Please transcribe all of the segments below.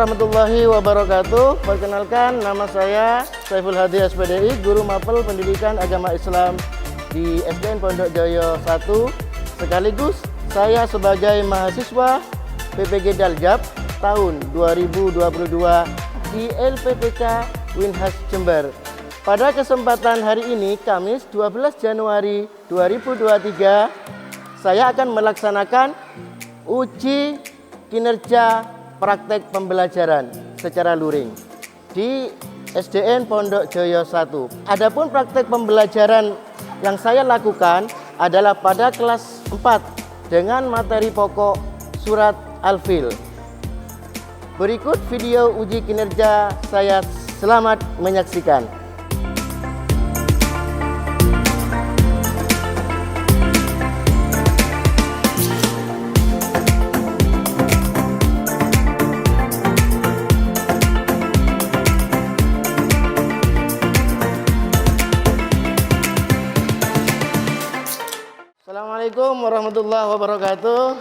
warahmatullahi wabarakatuh. Perkenalkan, nama saya Saiful Hadi SPDI, Guru Mapel Pendidikan Agama Islam di SDN Pondok Jaya 1. Sekaligus saya sebagai mahasiswa PPG Daljab tahun 2022 di LPTK Winhas Jember. Pada kesempatan hari ini, Kamis 12 Januari 2023, saya akan melaksanakan uji kinerja praktek pembelajaran secara luring di SDN Pondok Jaya 1. Adapun praktek pembelajaran yang saya lakukan adalah pada kelas 4 dengan materi pokok surat Al-Fil. Berikut video uji kinerja saya, selamat menyaksikan. Assalamualaikum warahmatullahi wabarakatuh.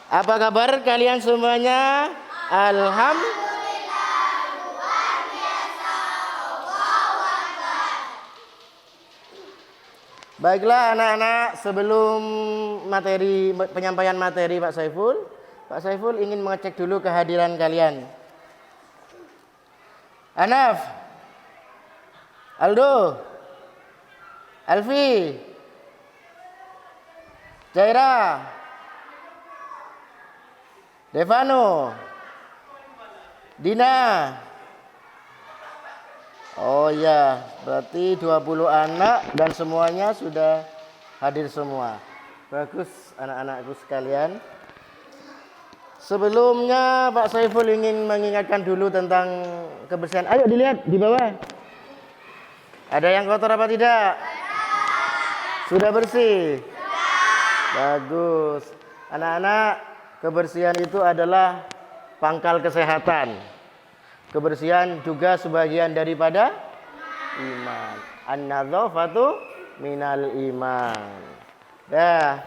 Apa kabar kalian semuanya? Alhamdulillah, luar biasa. Baiklah anak-anak, sebelum penyampaian materi Pak Saiful ingin mengecek dulu kehadiran kalian. Anaf, Aldo, Alfi, Jaira, Devano, Dina. Oh ya, berarti 20 anak dan semuanya sudah hadir semua. Bagus anak-anakku sekalian. Sebelumnya Pak Saiful ingin mengingatkan dulu tentang kebersihan. Ayo dilihat di bawah. Ada yang kotor apa tidak? Sudah bersih? Bagus. Anak-anak, kebersihan itu adalah pangkal kesehatan. Kebersihan juga sebagian daripada iman. An-nadzafatu minal iman. Dah.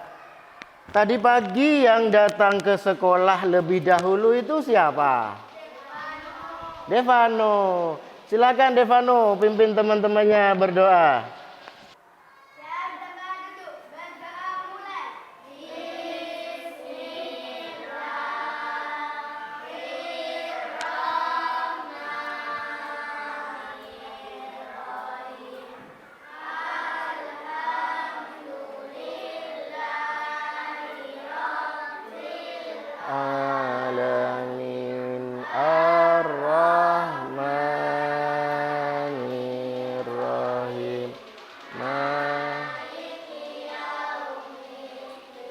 Tadi pagi yang datang ke sekolah lebih dahulu itu siapa? Devano. Silakan Devano, pimpin teman-temannya berdoa. Alamin Ar-Rahmanir Rahim Maliki Yaumiddin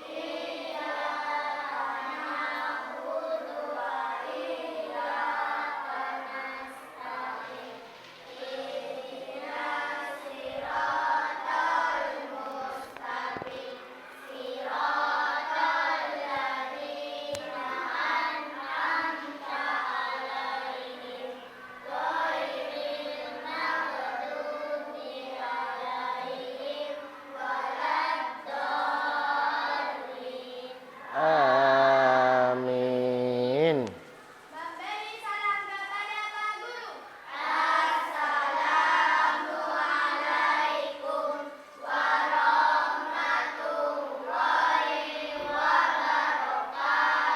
Iyyaka na'budu wa iyyaka nasta'in Ihdinas siratal mustaqim siratal ladzina an'amta 'alaihim ghairil maghdubi 'alaihim waladdallin. Amin. Memberi salam kepada Pak Guru. Assalamualaikum warahmatullahi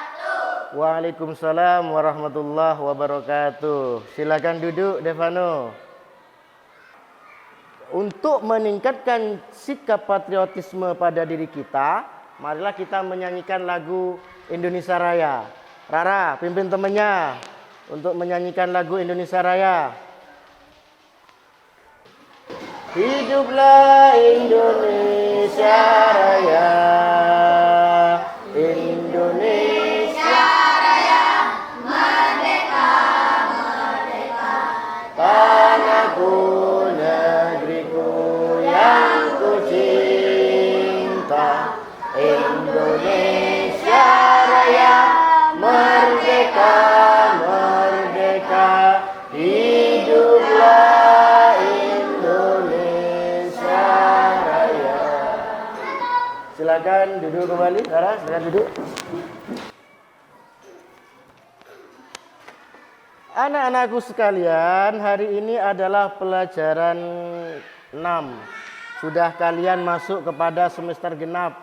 wabarakatuh. Waalaikumsalam warahmatullahi wabarakatuh. Silakan duduk Devano. Untuk meningkatkan sikap patriotisme pada diri kita, marilah kita menyanyikan lagu Indonesia Raya. Rara, pimpin temannya untuk menyanyikan lagu Indonesia Raya. Hiduplah Indonesia Raya, Indonesia Raya, merdeka, merdeka, tanahku, negeriku yang ku cinta. Indonesia Raya, merdeka, merdeka, hiduplah Indonesia Raya. Silakan duduk kembali. Sarah, silakan duduk. Anak-anakku sekalian, hari ini adalah pelajaran 6. Sudah kalian masuk kepada semester genap.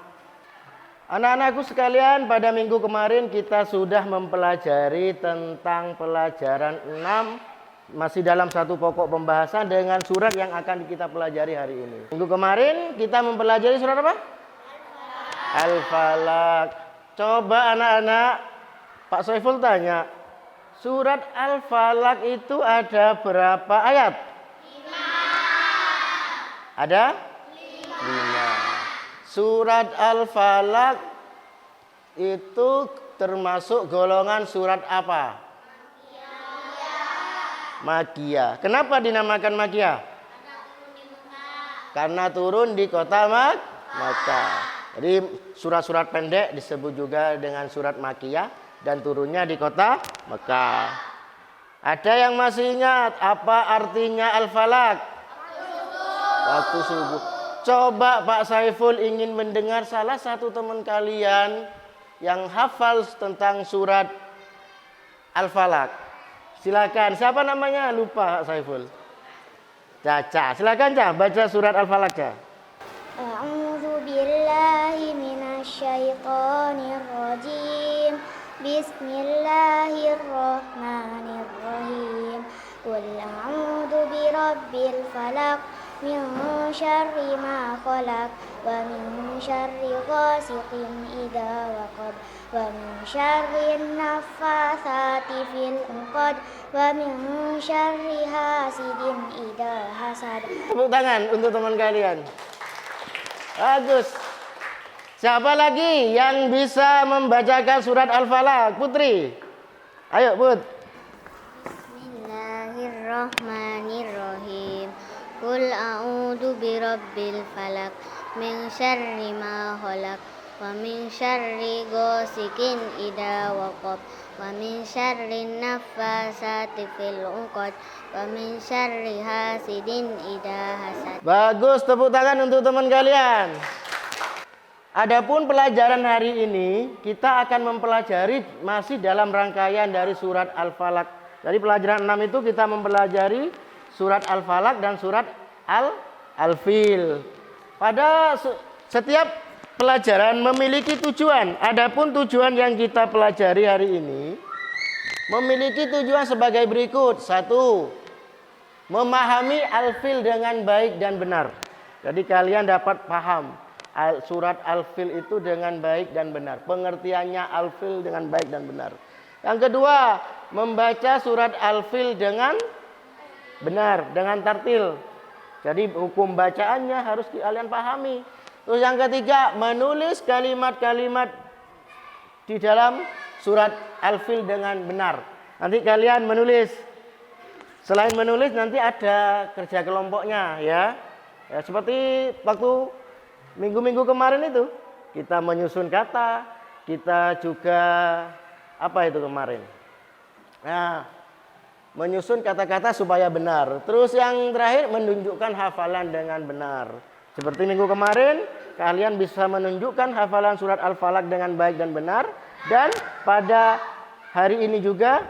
Anak-anakku sekalian, pada minggu kemarin kita sudah mempelajari tentang pelajaran 6, masih dalam satu pokok pembahasan dengan surat yang akan kita pelajari hari ini. Minggu kemarin kita mempelajari surat apa? Al-Falaq. Coba anak-anak, Pak Saiful tanya, surat Al-Falaq itu ada berapa ayat? 5. Ada? 5. Surat Al-Falaq itu termasuk golongan surat apa? Makkiyah. Kenapa dinamakan Makkiyah? Karena turun di kota Makkah. Jadi surat-surat pendek disebut juga dengan surat Makkiyah dan turunnya di kota Mekah. Ada yang masih ingat apa artinya Al-Falaq? Waktu subuh. Coba Pak Saiful ingin mendengar salah satu teman kalian yang hafal tentang surat Al-Falaq. Silakan. Siapa namanya? Lupa Pak Saiful. Caca. Silakan Caca baca surat Al-Falaq Caca. A'udzu billahi minasyaitonir rajim. Bismillahirrahmanirrahim. Qul a'udzu birabbil falaq min syarri ma khalaq wa min syarri ghasiqin idza waqab wa min syarri naffatsati fil 'uqad wa min syarri hasidin idza hasad. Tepuk tangan untuk teman kalian. Bagus. Siapa lagi yang bisa membacakan surat Al-Falaq? Putri. Ayo, Put. Bismillahirrahmanirrahim. Qul a'udzu birabbil falaq min syarri ma khalaq wa min syarri ghasikin idza waqab wa min syarri naffatsati fil 'uqad wa min syarri hasidin idza hasad. Bagus, tepuk tangan untuk teman kalian. Adapun pelajaran hari ini kita akan mempelajari masih dalam rangkaian dari surat Al-Falaq. Jadi pelajaran 6 itu kita mempelajari surat Al-Falaq dan surat Al-Fil. Pada setiap pelajaran memiliki tujuan. Adapun tujuan yang kita pelajari hari ini memiliki tujuan sebagai berikut. 1. Memahami Al-Fil dengan baik dan benar. Jadi kalian dapat paham surat Al-Fil itu dengan baik dan benar. Pengertiannya Al-Fil dengan baik dan benar. Yang kedua, membaca surat Al-Fil dengan benar, dengan tartil. Jadi hukum bacaannya harus kalian pahami. Terus yang ketiga, menulis kalimat-kalimat di dalam surat Al-Fil dengan benar. Nanti kalian menulis. Selain menulis nanti ada kerja kelompoknya ya. Ya seperti waktu minggu-minggu kemarin itu kita menyusun kata, kita juga apa itu kemarin? Nah, menyusun kata-kata supaya benar. Terus yang terakhir menunjukkan hafalan dengan benar. Seperti minggu kemarin kalian bisa menunjukkan hafalan surat Al-Falaq dengan baik dan benar. Dan pada hari ini juga,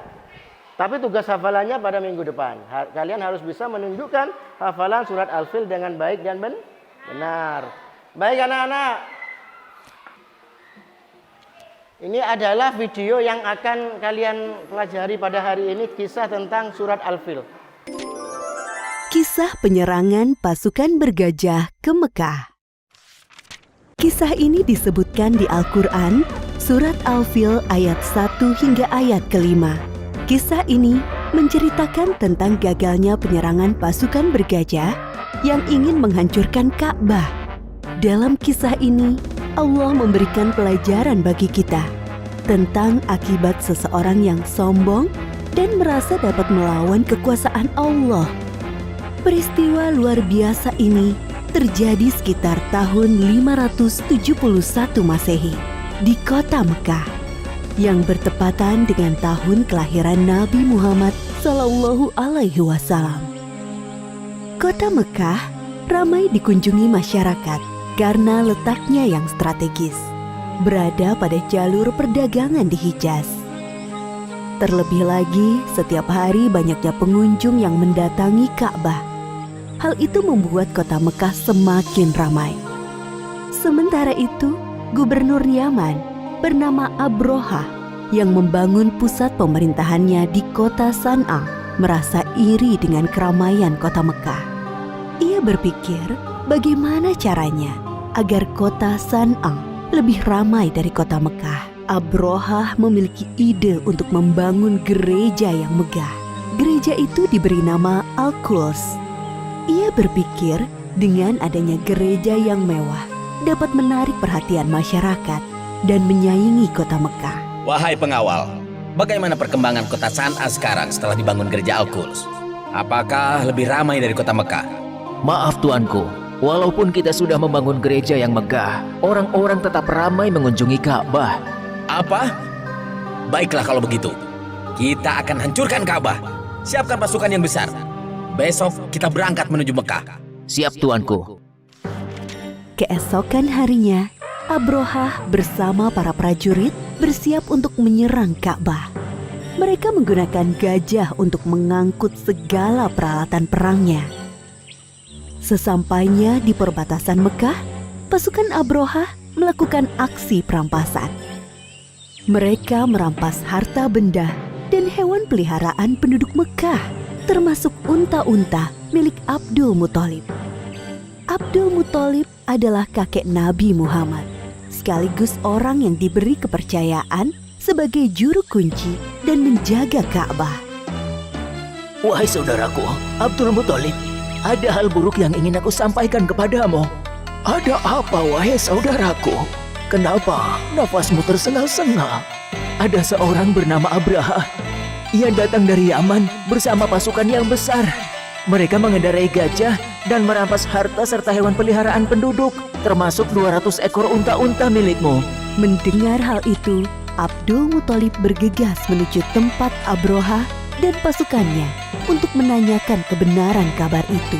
tapi tugas hafalannya pada minggu depan. Kalian harus bisa menunjukkan hafalan surat Al-Fil dengan baik dan benar. Baik anak-anak, ini adalah video yang akan kalian pelajari pada hari ini, kisah tentang surat Al-Fil. Kisah penyerangan pasukan bergajah ke Mekah. Kisah ini disebutkan di Al-Quran, surat Al-Fil ayat 1 hingga ayat ke-5. Kisah ini menceritakan tentang gagalnya penyerangan pasukan bergajah yang ingin menghancurkan Ka'bah. Dalam kisah ini, Allah memberikan pelajaran bagi kita tentang akibat seseorang yang sombong dan merasa dapat melawan kekuasaan Allah. Peristiwa luar biasa ini terjadi sekitar tahun 571 Masehi di kota Mekah yang bertepatan dengan tahun kelahiran Nabi Muhammad SAW. Kota Mekah ramai dikunjungi masyarakat karena letaknya yang strategis, berada pada jalur perdagangan di Hijaz. Terlebih lagi, setiap hari banyaknya pengunjung yang mendatangi Ka'bah. Hal itu membuat kota Mekah semakin ramai. Sementara itu, Gubernur Yaman bernama Abrohah yang membangun pusat pemerintahannya di kota San'a merasa iri dengan keramaian kota Mekah. Ia berpikir bagaimana caranya agar kota San'a lebih ramai dari kota Mekah. Abrohah memiliki ide untuk membangun gereja yang megah. Gereja itu diberi nama Al-Quds. Ia berpikir dengan adanya gereja yang mewah dapat menarik perhatian masyarakat dan menyaingi kota Mekah. Wahai pengawal, bagaimana perkembangan kota San'a sekarang setelah dibangun gereja Al-Quds? Apakah lebih ramai dari kota Mekah? Maaf tuanku, walaupun kita sudah membangun gereja yang megah, orang-orang tetap ramai mengunjungi Ka'bah. Apa? Baiklah kalau begitu. Kita akan hancurkan Ka'bah. Siapkan pasukan yang besar. Besok kita berangkat menuju Mekah. Siap tuanku. Keesokan harinya, Abrohah bersama para prajurit bersiap untuk menyerang Ka'bah. Mereka menggunakan gajah untuk mengangkut segala peralatan perangnya. Sesampainya di perbatasan Mekah, pasukan Abrohah melakukan aksi perampasan. Mereka merampas harta benda dan hewan peliharaan penduduk Mekah, termasuk unta-unta milik Abdul Muthalib. Abdul Muthalib adalah kakek Nabi Muhammad, sekaligus orang yang diberi kepercayaan sebagai juru kunci dan menjaga Ka'bah. Wahai saudaraku, Abdul Muthalib, ada hal buruk yang ingin aku sampaikan kepadamu. Ada apa, wahai saudaraku? Kenapa nafasmu tersengal-sengal? Ada seorang bernama Abraha. Ia datang dari Yaman bersama pasukan yang besar. Mereka mengendarai gajah dan merampas harta serta hewan peliharaan penduduk, termasuk 200 ekor unta-unta milikmu. Mendengar hal itu, Abdul Muthalib bergegas menuju tempat Abrohah dan pasukannya untuk menanyakan kebenaran kabar itu.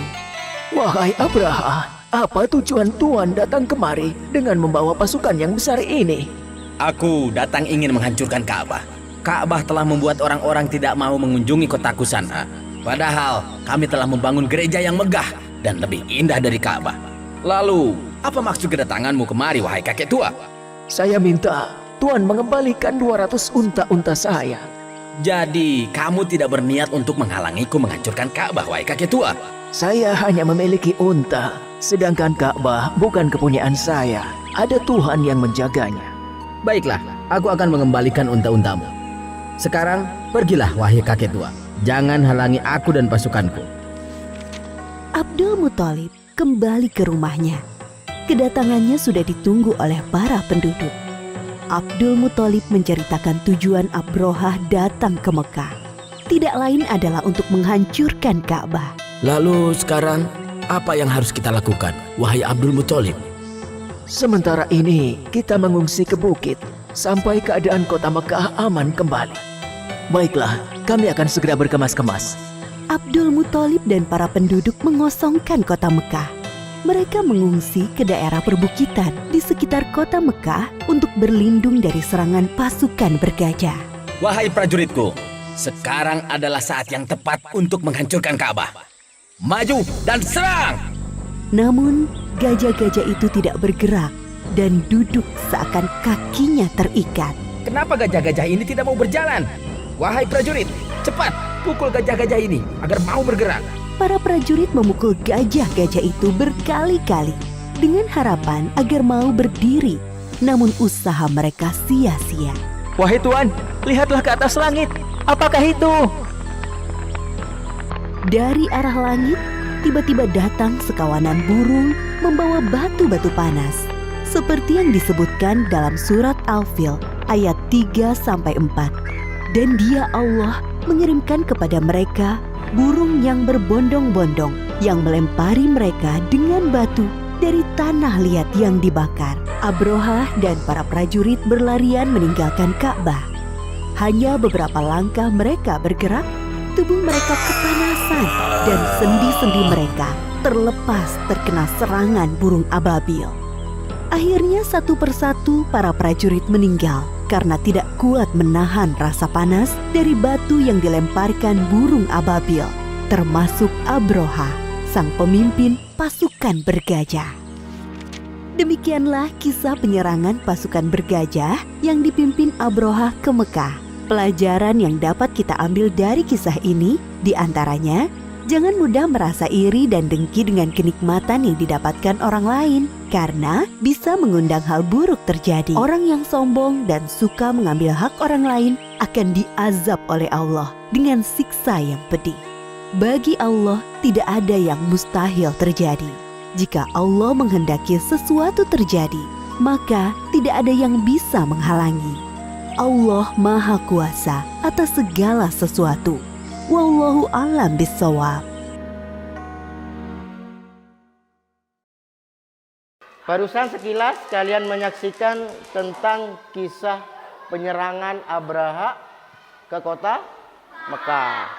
Wahai Abraha, apa tujuan Tuan datang kemari dengan membawa pasukan yang besar ini? Aku datang ingin menghancurkan Ka'bah. Ka'bah telah membuat orang-orang tidak mau mengunjungi kotaku San'a. Padahal kami telah membangun gereja yang megah dan lebih indah dari Ka'bah. Lalu, apa maksud kedatanganmu kemari, wahai kakek tua? Saya minta Tuan mengembalikan 200 unta-unta saya. Jadi, kamu tidak berniat untuk menghalangiku menghancurkan Ka'bah, wahai kakek tua? Saya hanya memiliki unta, sedangkan Ka'bah bukan kepunyaan saya. Ada Tuhan yang menjaganya. Baiklah, aku akan mengembalikan unta-untamu. Sekarang, pergilah wahai kakek tua. Jangan halangi aku dan pasukanku. Abdul Muthalib kembali ke rumahnya. Kedatangannya sudah ditunggu oleh para penduduk. Abdul Muthalib menceritakan tujuan Abrohah datang ke Mekah. Tidak lain adalah untuk menghancurkan Ka'bah. Lalu sekarang, apa yang harus kita lakukan, wahai Abdul Muthalib? Sementara ini, kita mengungsi ke bukit sampai keadaan kota Mekah aman kembali. Baiklah, kami akan segera berkemas-kemas. Abdul Muthalib dan para penduduk mengosongkan kota Mekah. Mereka mengungsi ke daerah perbukitan di sekitar kota Mekah untuk berlindung dari serangan pasukan bergajah. Wahai prajuritku, sekarang adalah saat yang tepat untuk menghancurkan Ka'bah. Maju dan serang! Namun, gajah-gajah itu tidak bergerak dan duduk seakan kakinya terikat. Kenapa gajah-gajah ini tidak mau berjalan? Wahai prajurit, cepat pukul gajah-gajah ini agar mau bergerak. Para prajurit memukul gajah-gajah itu berkali-kali dengan harapan agar mau berdiri. Namun usaha mereka sia-sia. Wahai Tuan, lihatlah ke atas langit. Apakah itu? Dari arah langit, tiba-tiba datang sekawanan burung membawa batu-batu panas. Seperti yang disebutkan dalam surat Al-Fil ayat 3-4. Dan Dia Allah mengirimkan kepada mereka burung yang berbondong-bondong yang melempari mereka dengan batu dari tanah liat yang dibakar. Abrohah dan para prajurit berlarian meninggalkan Ka'bah. Hanya beberapa langkah mereka bergerak, tubuh mereka kepanasan dan sendi-sendi mereka terlepas terkena serangan burung ababil. Akhirnya satu persatu para prajurit meninggal karena tidak kuat menahan rasa panas dari batu yang dilemparkan burung ababil, termasuk Abroha, sang pemimpin pasukan bergajah. Demikianlah kisah penyerangan pasukan bergajah yang dipimpin Abroha ke Mekah. Pelajaran yang dapat kita ambil dari kisah ini diantaranya, jangan mudah merasa iri dan dengki dengan kenikmatan yang didapatkan orang lain, karena bisa mengundang hal buruk terjadi. Orang yang sombong dan suka mengambil hak orang lain akan diazab oleh Allah dengan siksa yang pedih. Bagi Allah tidak ada yang mustahil terjadi. Jika Allah menghendaki sesuatu terjadi, maka tidak ada yang bisa menghalangi. Allah Maha Kuasa atas segala sesuatu. Wallahu a'lam bishawab. Barusan sekilas kalian menyaksikan tentang kisah penyerangan Abraha ke kota Mekah.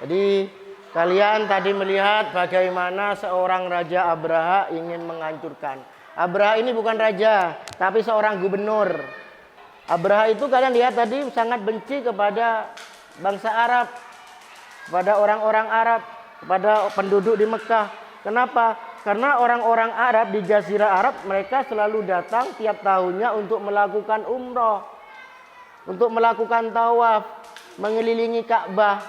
Jadi kalian tadi melihat bagaimana seorang Raja Abraha ingin menghancurkan. Abraha ini bukan raja, tapi seorang gubernur. Abraha itu kalian lihat tadi sangat benci kepada bangsa Arab, kepada orang-orang Arab, kepada penduduk di Mekah. Kenapa? Karena orang-orang Arab di Jazirah Arab mereka selalu datang tiap tahunnya untuk melakukan umroh, untuk melakukan tawaf, mengelilingi Ka'bah.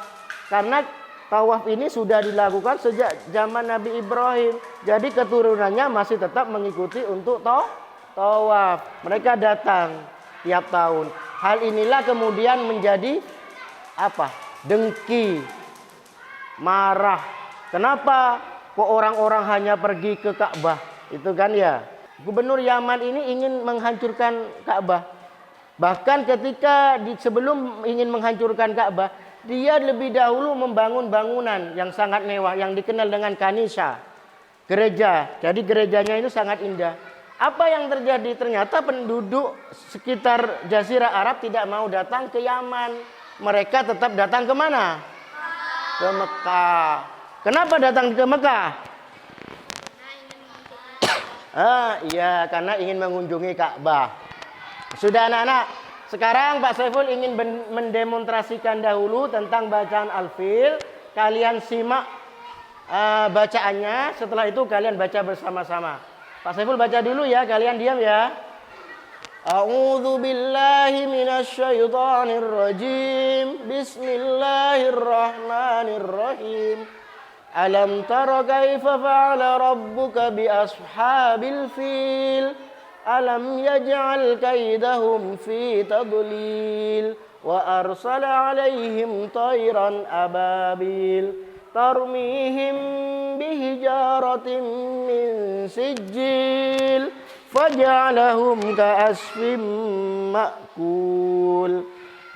Karena tawaf ini sudah dilakukan sejak zaman Nabi Ibrahim. Jadi keturunannya masih tetap mengikuti untuk tawaf. Mereka datang tiap tahun. Hal inilah kemudian menjadi apa? Dengki, marah. Kenapa kok orang-orang hanya pergi ke Ka'bah? Itu kan ya. Gubernur Yaman ini ingin menghancurkan Ka'bah. Bahkan ketika sebelum ingin menghancurkan Ka'bah, dia lebih dahulu membangun bangunan yang sangat mewah yang dikenal dengan Kanisa, gereja. Jadi gerejanya itu sangat indah. Apa yang terjadi? Ternyata penduduk sekitar Jazirah Arab tidak mau datang ke Yaman. Mereka tetap datang ke mana? Ke Mekah. Kenapa datang ke Mekah? Iya, karena ingin mengunjungi Ka'bah. Sudah anak-anak, sekarang Pak Saiful ingin mendemonstrasikan dahulu tentang bacaan Al-Fil. Kalian simak bacaannya, setelah itu kalian baca bersama-sama. Pak Saiful baca dulu ya, kalian diam ya. A'udzu billahi minasyaitonir rajim. Bismillahirrahmanirrahim. Alam tara kaifa fa'ala rabbuka bi ashabil fil? Alam yaj'al kaidahum fi tadlil wa arsala 'alaihim tayran ababil tarmihim bihijaratin min sijil faj'alahum ka'asfim ma'kul.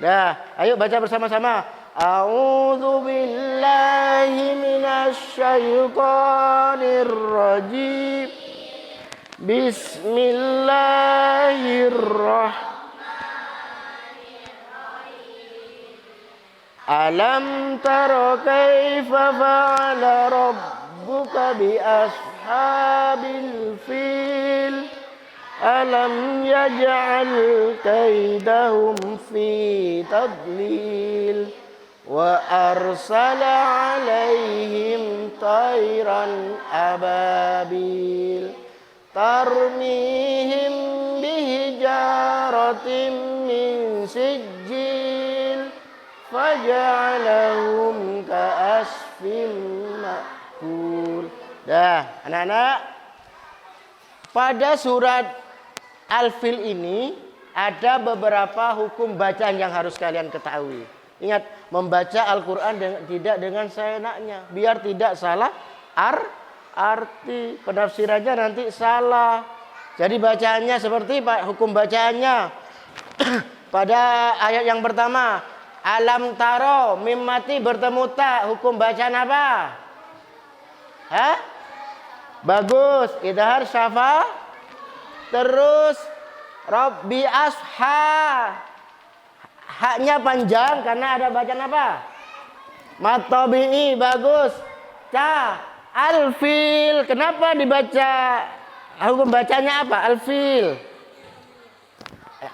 Dah, ayo baca bersama-sama. A'udzu billahi minasyaitonir rajim. Bismillahirrahmanirrahim. Alam tara kaifa fa'ala rabbuka bi ashabil fil? Alam yaj'al kaidahum fi tadlil wa arsala 'alaihim tayran ababil tarmihim bihijaratin min sijil faj'alahum ka'asfin ma'kul. Dah, anak-anak, pada surat Al-Fil ini ada beberapa hukum bacaan yang harus kalian ketahui. Ingat, membaca Al-Quran tidak dengan seenaknya, biar tidak salah arti, penafsirannya nanti salah. Jadi bacaannya seperti hukum bacaannya. Pada ayat yang pertama, alam taro, mim mati bertemu ta, hukum bacaan apa? Hah? Bagus, idhar syafa. Terus Rabbi asha, haknya panjang karena ada bacaan apa? Matabi'i, bagus. Ca, Al-Fil, kenapa dibaca Hukum bacanya apa? Al-fil.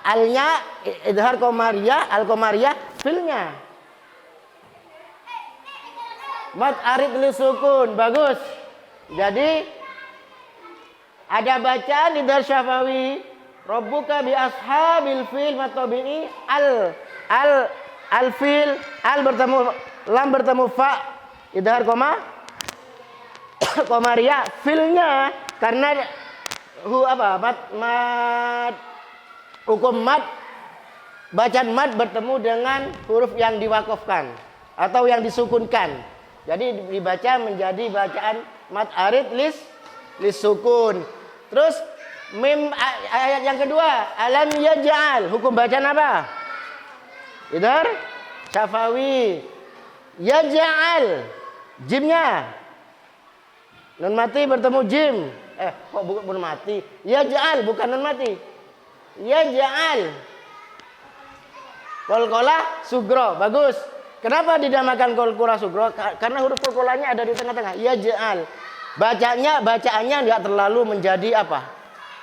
Alnya idhar qamariyah, al-qamariyah filnya. Mad arid li sukun. Bagus. Jadi ada bacaan di Dar Syafawi, Rabbuka bi ashabil fil matabi'i al fil, al bertemu lam bertemu fa, idhar qamariyah filnya, karena hukum mad, bacaan mad bertemu dengan huruf yang diwakafkan atau yang disukunkan. Jadi dibaca menjadi bacaan mad arid lis sukun. Terus mim ayat yang kedua, alam yaj'al, hukum bacaan apa? Idhar syafawi. Yaj'al, jimnya nun mati bertemu jim. Kok bukan nun mati? Yaj'al bukan nun mati. Yaj'al. Qalqalah sugro, bagus. Kenapa dinamakan qalqalah sugro? Karena huruf qalqalahnya ada di tengah-tengah. Yaj'al. Bacaannya enggak terlalu menjadi apa?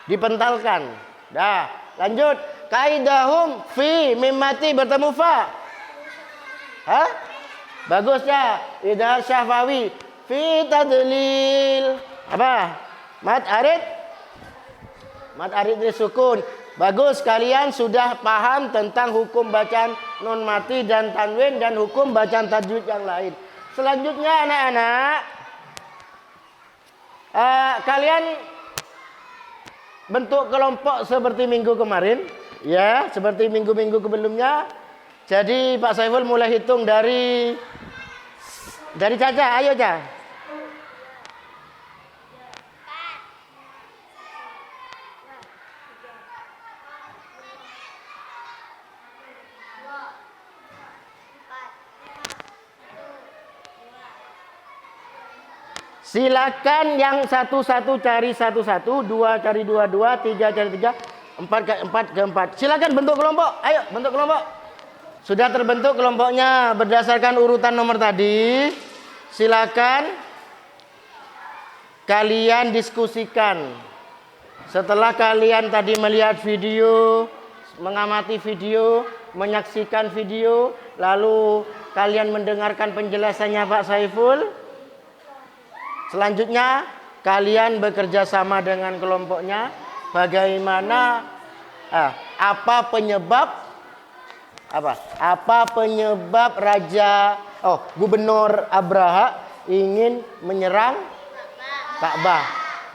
Dipentalkan. Dah, lanjut. Kaidahum fi mim mati bertemu fa. Hah? Bagus ya. Idhar syafawi fi tadlil. Apa? Mad arid li sukun. Bagus, kalian sudah paham tentang hukum bacaan nun mati dan tanwin dan hukum bacaan tajwid yang lain. Selanjutnya anak-anak, kalian bentuk kelompok seperti minggu kemarin, ya, seperti minggu-minggu sebelumnya. Jadi Pak Saiful mulai hitung dari Caca, ayo Caca. Silakan yang satu-satu cari satu-satu, dua cari dua-dua, tiga cari tiga, empat ke empat. Silakan bentuk kelompok. Ayo bentuk kelompok. Sudah terbentuk kelompoknya berdasarkan urutan nomor tadi. Silakan kalian diskusikan. Setelah kalian tadi melihat video, mengamati video, menyaksikan video, lalu kalian mendengarkan penjelasannya Pak Saiful. Selanjutnya kalian bekerja sama dengan kelompoknya. Bagaimana apa penyebab Gubernur Abraha ingin menyerang Ka'bah.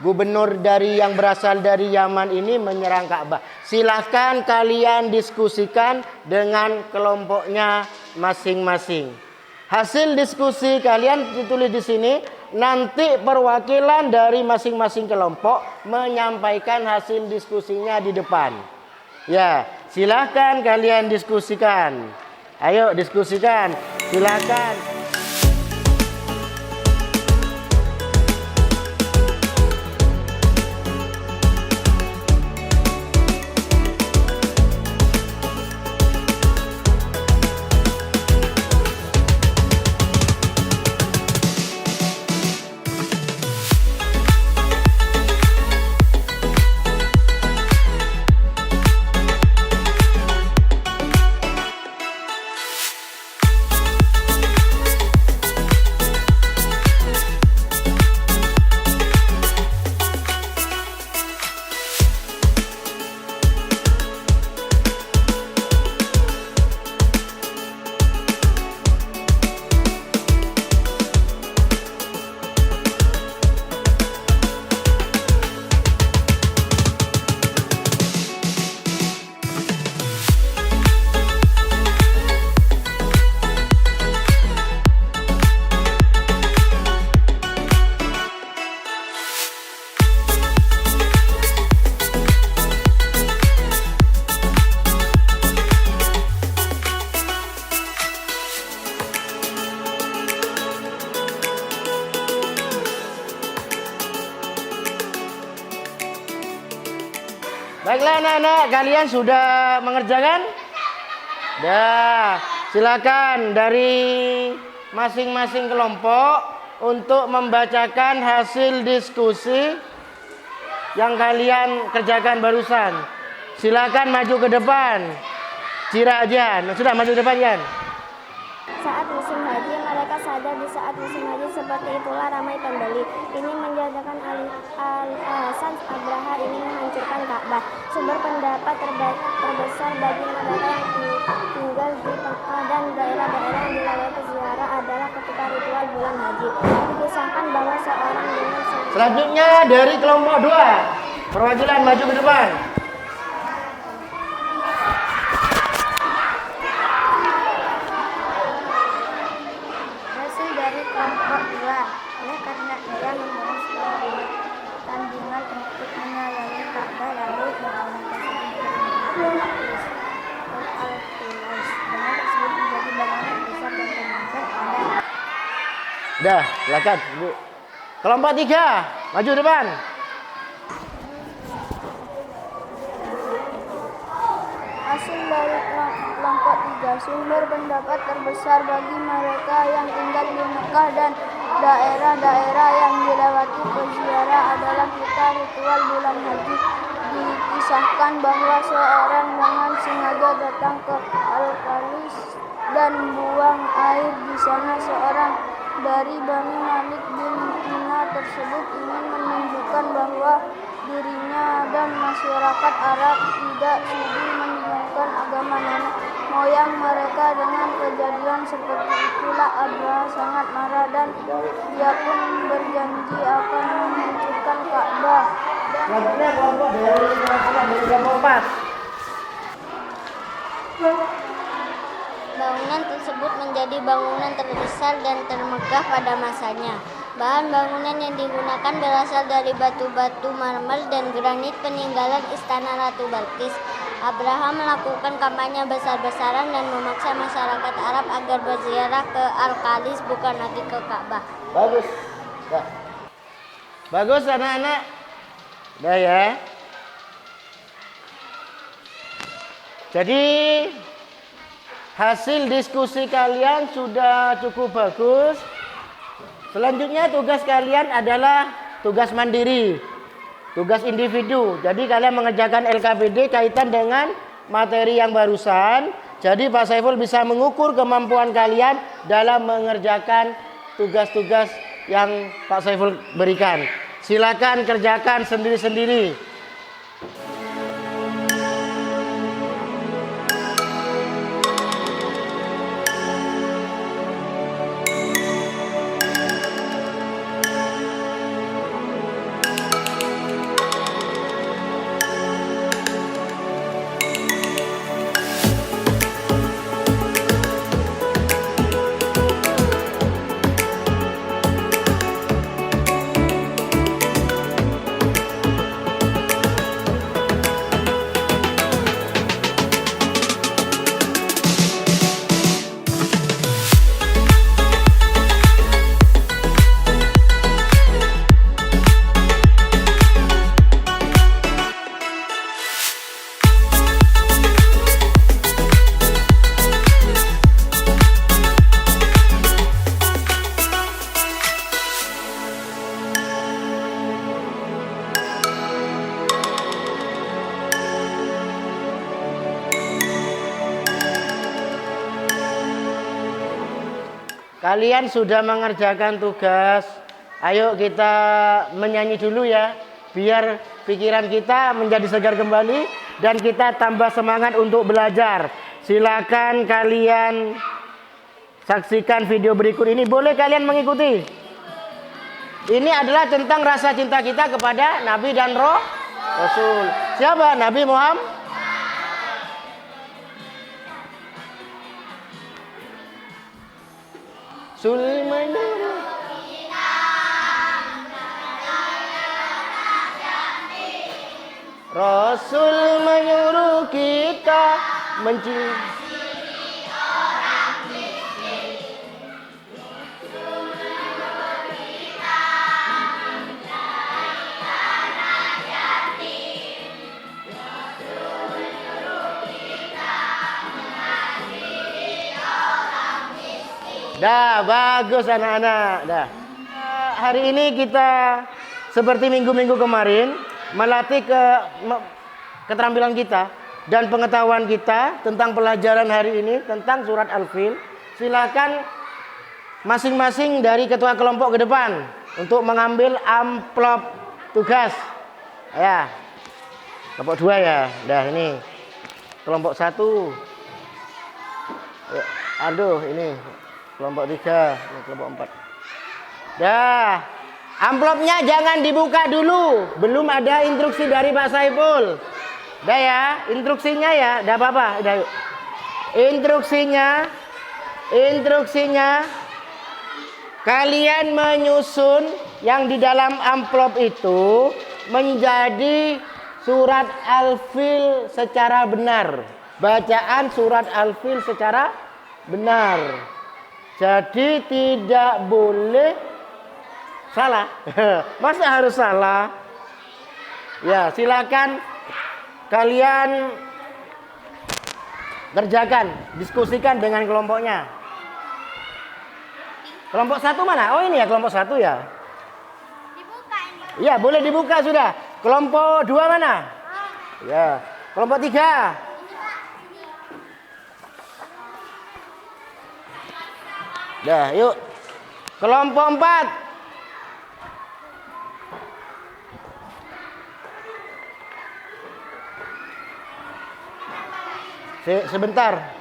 Gubernur yang berasal dari Yaman ini menyerang Ka'bah. Silahkan kalian diskusikan dengan kelompoknya masing-masing. Hasil diskusi kalian ditulis di sini. Nanti perwakilan dari masing-masing kelompok menyampaikan hasil diskusinya di depan. Ya, silahkan kalian diskusikan. Ayo diskusikan, silahkan. Baiklah anak-anak, kalian sudah mengerjakan? Dah, silakan dari masing-masing kelompok untuk membacakan hasil diskusi yang kalian kerjakan barusan. Silakan maju ke depan. Cira Jan, sudah maju ke depan Jan. Saat musim haji, mereka sadar di saat musim haji seperti itulah ramai pembeli. Ini menjadikan alasan Abraha ingin menghancurkan Ka'bah. Sumber pendapat terbesar bagi mereka yang tinggal di Mekah dan daerah-daerah yang dilalui peziarah adalah ketika ritual bulan haji. Dikisahkan bahwa seorang dengan Selanjutnya dari kelompok 2. Perwakilan maju ke depan. hasil dari kelompok 2. Oleh karena ia mengurus tandingan untuk menyayangi Ka'bah lalu Al-Qulais. Dengan tersebut menjadi bangunan besar dan termasuk pada Dah, silakan. Bu. Kelompok 3, maju depan. hasil dari kelompok 3. Sumber pendapat terbesar bagi mereka yang tinggal di Mekah dan daerah-daerah yang dilewati peziarah adalah kita ritual bulan haji. Dikisahkan bahwa seorang dengan sengaja datang ke Al-Qulais dan buang air di sana. Seorang dari Bani Malik bin Kina tersebut ingin menunjukkan bahwa dirinya dan masyarakat Arab tidak sudi meninggalkan agama nenek moyang mereka. Dengan kejadian seperti itulah Abraha sangat marah dan dia pun berjanji akan menghancurkan Ka'bah. Selanjutnya kelompok dari kelompok 4. Bangunan tersebut menjadi bangunan terbesar dan termegah pada masanya. Bahan bangunan yang digunakan berasal dari batu-batu marmer dan granit peninggalan istana Ratu Balkis. Abraham melakukan kampanye besar-besaran dan memaksa masyarakat Arab agar berziarah ke Al-Qulais bukan lagi ke Ka'bah. Bagus. Dah. Bagus anak-anak. Dah ya. Jadi hasil diskusi kalian sudah cukup bagus. Selanjutnya tugas kalian adalah tugas mandiri, tugas individu. Jadi kalian mengerjakan LKPD kaitan dengan materi yang barusan. Jadi Pak Saiful bisa mengukur kemampuan kalian dalam mengerjakan tugas-tugas yang Pak Saiful berikan. Silakan kerjakan sendiri-sendiri. Kalian sudah mengerjakan tugas. Ayo kita menyanyi dulu ya, biar pikiran kita menjadi segar kembali dan kita tambah semangat untuk belajar. Silakan kalian saksikan video berikut ini. Boleh kalian mengikuti. Ini adalah tentang rasa cinta kita kepada Nabi dan Rasul. Siapa? Nabi Muhammad. Sulaiman Rasul menyuruh kita mencintai Dah, bagus anak-anak. Dah. Hari ini kita seperti minggu-minggu kemarin, melatih keterampilan kita dan pengetahuan kita tentang pelajaran hari ini tentang surat Al-Fil. Silakan masing-masing dari ketua kelompok ke depan untuk mengambil amplop tugas. Ya. Kelompok 2 ya. Dah ini. Kelompok 1. Ya, aduh ini. Kelompok 3, ini kelompok 4. Dah. Amplopnya jangan dibuka dulu. Belum ada instruksi dari Pak Saiful. Dah ya, instruksinya ya, dah apa-apa, dah yuk. Instruksinya kalian menyusun yang di dalam amplop itu menjadi surat Al-Fil secara benar. Bacaan surat Al-Fil secara benar. Jadi tidak boleh salah. Masa harus salah? Ya, silakan kalian kerjakan, diskusikan dengan kelompoknya. Kelompok 1 mana? Oh ini ya kelompok 1 ya. Dibuka ini. Iya boleh dibuka sudah. Kelompok 2 mana? Ya. Kelompok 3. Dah yuk. Kelompok 4. Sebentar.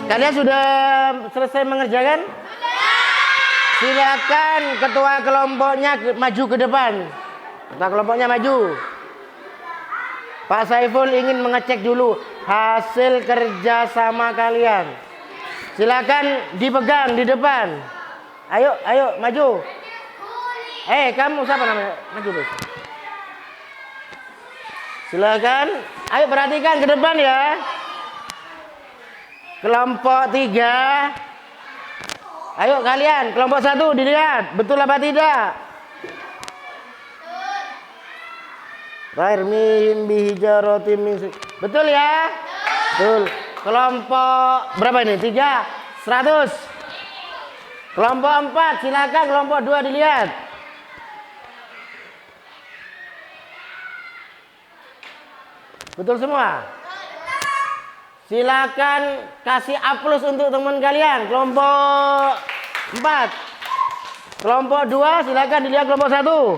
Kalian sudah selesai mengerjakan? Silakan ketua kelompoknya maju ke depan. Ketua kelompoknya maju. Pak Saiful ingin mengecek dulu hasil kerja sama kalian. Silakan dipegang di depan. Ayo maju. Kamu siapa namanya? Maju dulu. Silakan. Ayo perhatikan ke depan ya. Kelompok 3. Ayo kalian, kelompok 1 dilihat, betul apa tidak? Rairmihim bihijaratim min. Betul ya? Betul. Kelompok berapa ini? 3. 100. Kelompok 4, silakan kelompok 2 dilihat. Betul semua? Silakan kasih aplaus untuk teman kalian. Kelompok 4. Kelompok 2 silakan dilihat kelompok 1.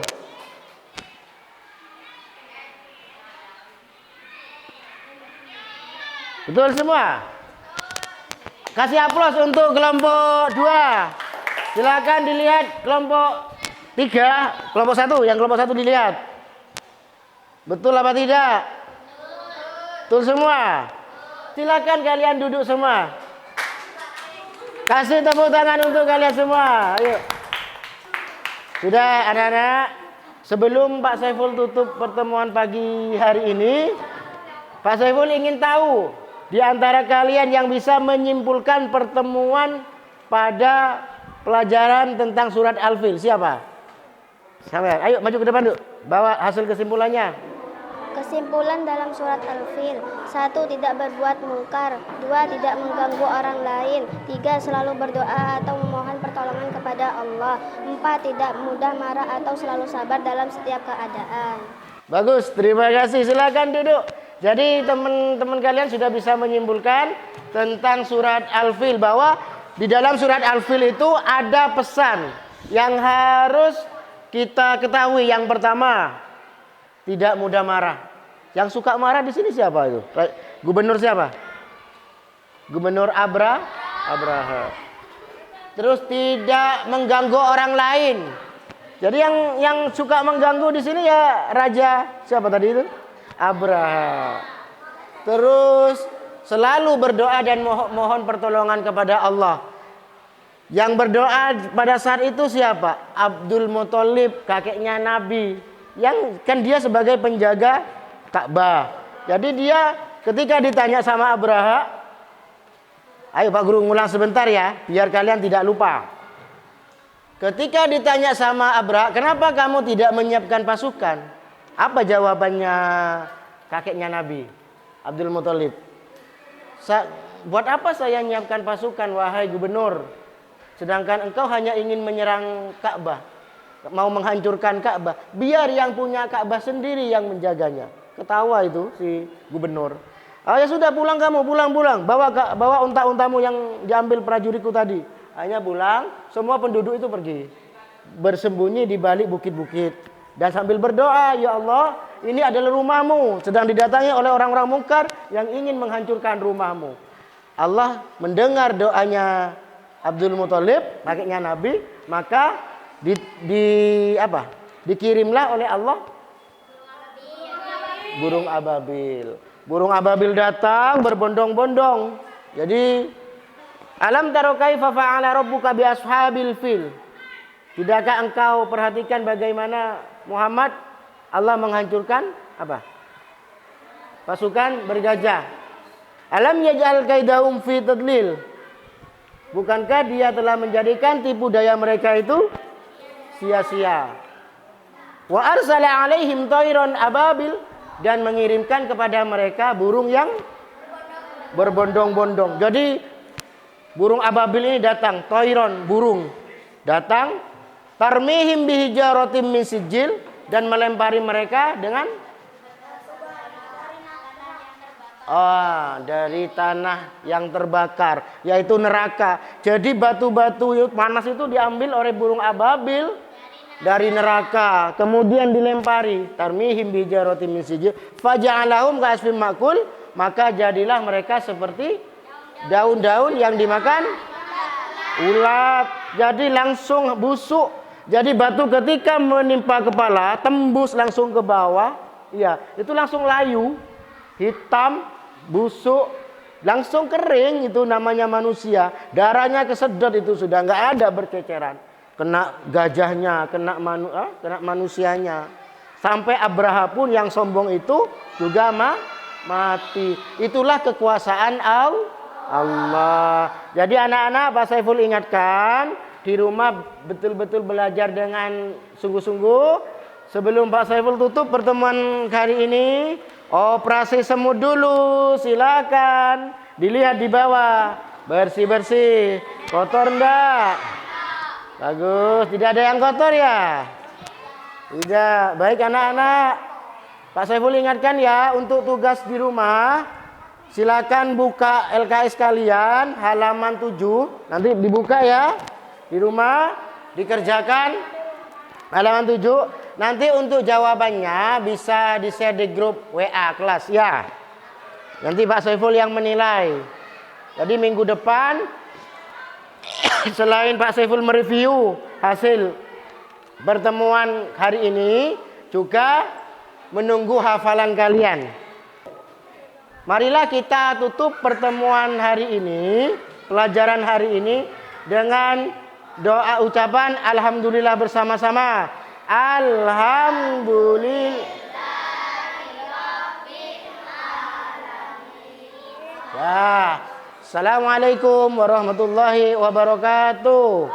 Betul semua? Kasih aplaus untuk kelompok 2. Silakan dilihat kelompok 3. Kelompok 1, yang kelompok 1 dilihat. Betul apa tidak? Betul semua? Silakan kalian duduk semua. Kasih tepuk tangan untuk kalian semua. Ayo. Sudah anak-anak, sebelum Pak Saiful tutup pertemuan pagi hari ini, Pak Saiful ingin tahu di antara kalian yang bisa menyimpulkan pertemuan pada pelajaran tentang surat Al-Fil. Siapa? Siapa? Ayo maju ke depan, Duk. Bawa hasil kesimpulannya. Kesimpulan dalam surat Al-Fil: 1. Tidak berbuat mungkar. 2. Tidak mengganggu orang lain. 3. Selalu berdoa atau memohon pertolongan kepada Allah. 4. Tidak mudah marah atau selalu sabar dalam setiap keadaan. Bagus, terima kasih. Silakan duduk. Jadi teman-teman kalian sudah bisa menyimpulkan tentang surat Al-Fil, bahwa di dalam surat Al-Fil itu ada pesan yang harus kita ketahui. Yang pertama, tidak mudah marah. Yang suka marah di sini siapa itu? Gubernur siapa? Gubernur Abraha. Terus tidak mengganggu orang lain. Jadi yang suka mengganggu di sini ya raja siapa tadi itu? Abraha. Terus selalu berdoa dan mohon pertolongan kepada Allah. Yang berdoa pada saat itu siapa? Abdul Muthalib, kakeknya Nabi. Yang kan dia sebagai penjaga Ka'bah. Jadi dia ketika ditanya sama Abraha, ayo Pak Guru ngulang sebentar ya, biar kalian tidak lupa. Ketika ditanya sama Abraha, kenapa kamu tidak menyiapkan pasukan? Apa jawabannya kakeknya Nabi, Abdul Muthalib? Buat apa saya menyiapkan pasukan, wahai gubernur? Sedangkan engkau hanya ingin menyerang Ka'bah, mau menghancurkan Ka'bah. Biar yang punya Ka'bah sendiri yang menjaganya. Ketawa itu si gubernur. Ya sudah pulang kamu, pulang. Bawa unta-untamu yang diambil prajuritku tadi. Hanya pulang, semua penduduk itu pergi. Bersembunyi di balik bukit-bukit. Dan sambil berdoa, ya Allah, ini adalah rumahmu. Sedang didatangi oleh orang-orang mungkar yang ingin menghancurkan rumahmu. Allah mendengar doanya Abdul Muthalib, kakeknya Nabi, maka dikirimlah oleh Allah burung ababil. Burung ababil datang berbondong-bondong. Jadi, alam taro kaifa fa'ala rabbuka bi ashabil fil? Tidakkah engkau perhatikan bagaimana Muhammad Allah menghancurkan apa? Pasukan bergajah. Alam yaj'al kaidahum fi tadlil? Bukankah dia telah menjadikan tipu daya mereka itu sia-sia? Wa arsala alaihim tayran ababil, dan mengirimkan kepada mereka burung yang berbondong-bondong. Jadi burung ababil ini datang, tayron, burung datang, tarmihim bihijaratim min sijil, dan melempari mereka dengan dari tanah yang terbakar, yaitu neraka. Jadi batu-batu panas itu diambil oleh burung ababil dari neraka, kemudian dilempari, tarmihim bijaratin min sijil faja'alahum ka'asfin ma'kul, maka jadilah mereka seperti daun-daun yang dimakan ulat. Jadi langsung busuk. Jadi batu ketika menimpa kepala tembus langsung ke bawah, ya, itu langsung layu, hitam, busuk, langsung kering. Itu namanya manusia. Darahnya kesedot, itu sudah nggak ada berceceran. Kena gajahnya, kena manusianya. Sampai Abraha pun yang sombong itu juga mati. Itulah kekuasaan Allah. Jadi anak-anak, Pak Saiful ingatkan, di rumah betul-betul belajar dengan sungguh-sungguh. Sebelum Pak Saiful tutup pertemuan hari ini, operasi semut dulu, silakan. Dilihat di bawah, bersih-bersih, kotor enggak? Bagus, tidak ada yang kotor ya? Tidak. Baik anak-anak, Pak Saiful ingatkan ya, untuk tugas di rumah, silakan buka LKS kalian halaman 7. Nanti dibuka ya di rumah, dikerjakan halaman 7. Nanti untuk jawabannya bisa di-share di grup WA kelas ya. Nanti Pak Saiful yang menilai. Jadi minggu depan selain Pak Saiful mereview hasil pertemuan hari ini, juga menunggu hafalan kalian. Marilah kita tutup pertemuan hari ini, pelajaran hari ini, dengan doa ucapan alhamdulillah bersama-sama. Alhamdulillah. Ya. Assalamualaikum warahmatullahi wabarakatuh.